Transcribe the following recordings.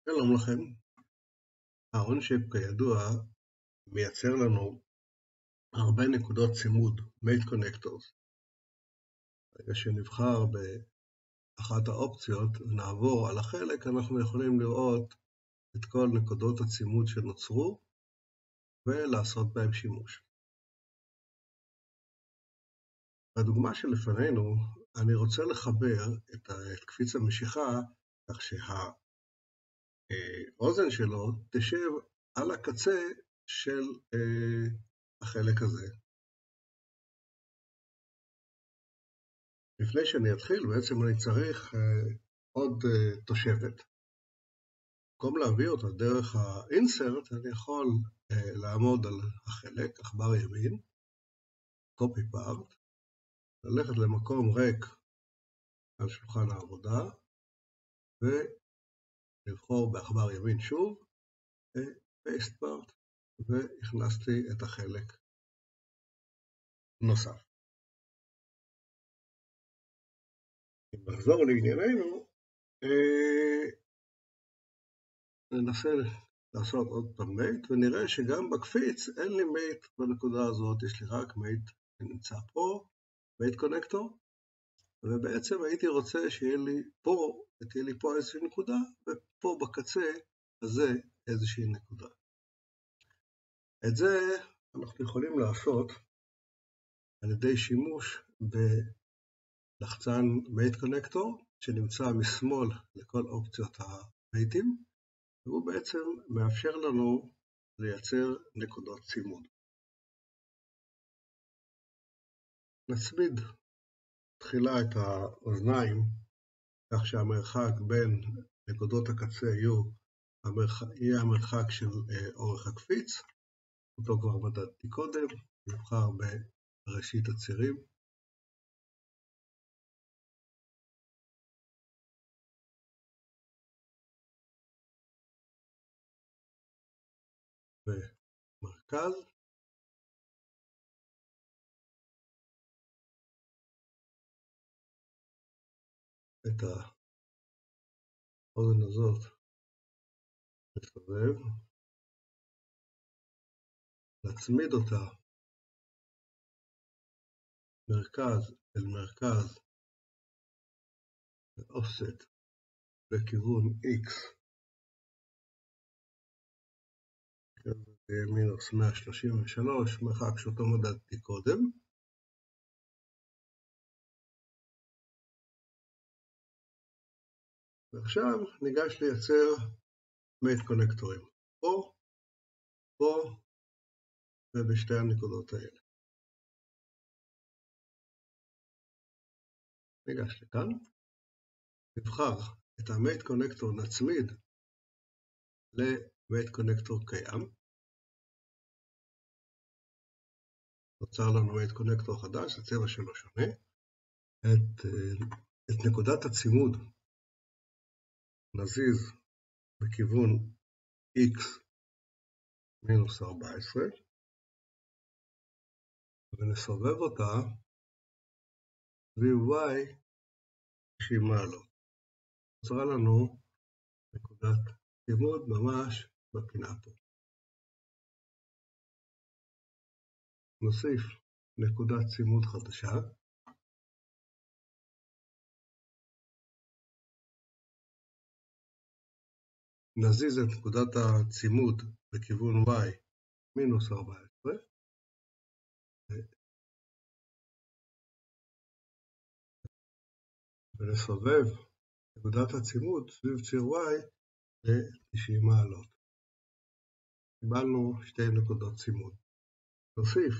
שלום לכם. ה-OnShape כידוע מייצר לנו הרבה נקודות צימוד, Mate Connectors. ברגע שנבחר באחת האופציות ונעבור על החלק, אנחנו יכולים לראות את כל נקודות הצימוד שנוצרו ולעשות בהם שימוש. בדוגמה שלפנינו אני רוצה לחבר את קפיץ המשיכה כך שהאוזן שלו תשב על הקצה של החלק הזה. לפני שאני אתחיל, בעצם אני צריך עוד תושבת. במקום להביא אותה דרך האינסרט, אני יכול לעמוד על החלק, עכבר ימין, copy part, ללכת למקום ריק על שולחן העבודה, ולבחור בעכבר ימין שוב, paste part, והכנסתי את החלק נוסף. אם נחזור לענייננו, ננסה לעשות עוד פעם מייט, ונראה שגם בקפיץ אין לי מייט בנקודה הזאת, יש לי רק מייט שנמצא פה, מייט קונקטור, ובעצם הייתי רוצה שיהיה לי פה איזושהי נקודה, ופה בקצה הזה איזושהי נקודה. את זה אנחנו יכולים לעשות על ידי שימוש בלחצן מייט קונקטור, שנמצא משמאל לכל אופציות המייטים, והוא בעצם מאפשר לנו לייצר נקודות צימוד. נצמיד תחילה את האוזניים, כך שהמרחק בין נקודות הקצה יהיה המרחק של אורך הקפיץ, אותו כבר מדדתי קודם, נבחר בראשית הצירים. במרכז, את האוזן הזאת נסובב, נצמיד אותה מרכז אל מרכז באופסט בכיוון X, מינוס 133, מרחק שאותו מדדתי קודם. ועכשיו ניגש לייצר מייט קונקטורים, פה ובשתי הנקודות האלה. ניגש לכאן, נבחר את המייט קונקטור, נצמיד למייט קונקטור קיים. נוצר לנו מייט קונקטור חדש, הצבע שלו שונה. את נקודת הצימוד נזיז בכיוון X מינוס 14, ונסובב אותה סביב Y 90 מעלות. נוצרה לנו נקודת צימוד ממש בפינה פה. נוסיף נקודת צימוד חדשה. נזיז את נקודת הצימוד בכיוון Y מינוס 14. ונסובב נקודת הצימוד סביב ציר Y ל-90 מעלות. קיבלנו שתי נקודות צימוד. נוסיף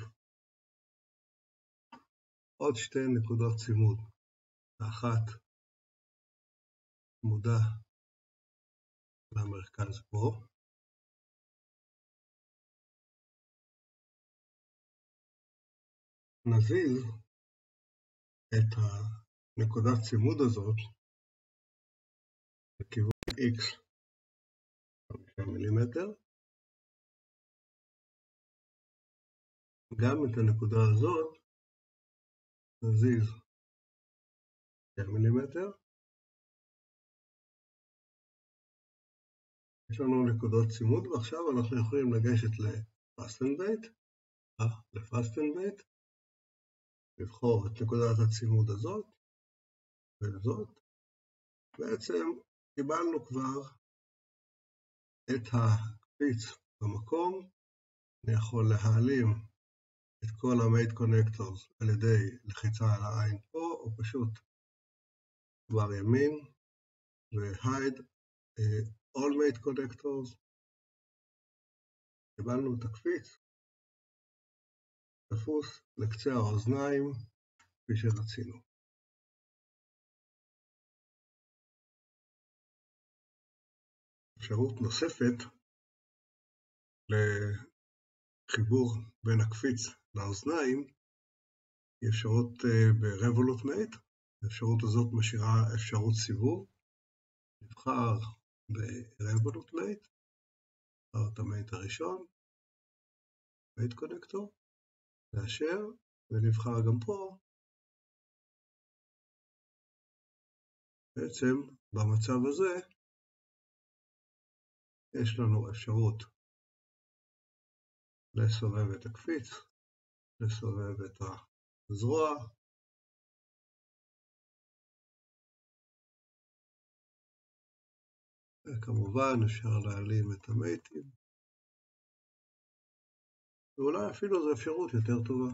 עוד שתי נקודות צימוד. אחת צמודה למרכז פה. נזיז את הנקודת צימוד הזאת בכיוון X 5 מילימטר. גם את הנקודה הזאת נזיז 2 מילימטר. יש לנו נקודות צימוד, ועכשיו אנחנו יכולים לגשת ל-Fasten-Bait, לבחור את נקודת הצימוד הזאת וזאת. בעצם קיבלנו כבר את הקפיץ במקום. אני יכול להעלים את כל ה-Mate Connectors על ידי לחיצה על העין פה, או פשוט כבר ימין ו-Hide All Mate Connectors. קיבלנו את הקפיץ תפוס לקצה האוזניים כפי שרצינו. אפשרות נוספת לחיבור בין הקפיץ לאוזניים היא אפשרות ב-Revolute Mate. האפשרות הזאת משאירה אפשרות סיבוב. נבחר ב-Revolute Mate, נבחר את המייט הראשון, Mate Connector, נאשר, ונבחר גם פה. בעצם במצב הזה יש לנו אפשרות לסובב את הקפיץ, לסובב את הזרוע, וכמובן אפשר להעלים את המייטים, ואולי אפילו זו אפשרות יותר טובה.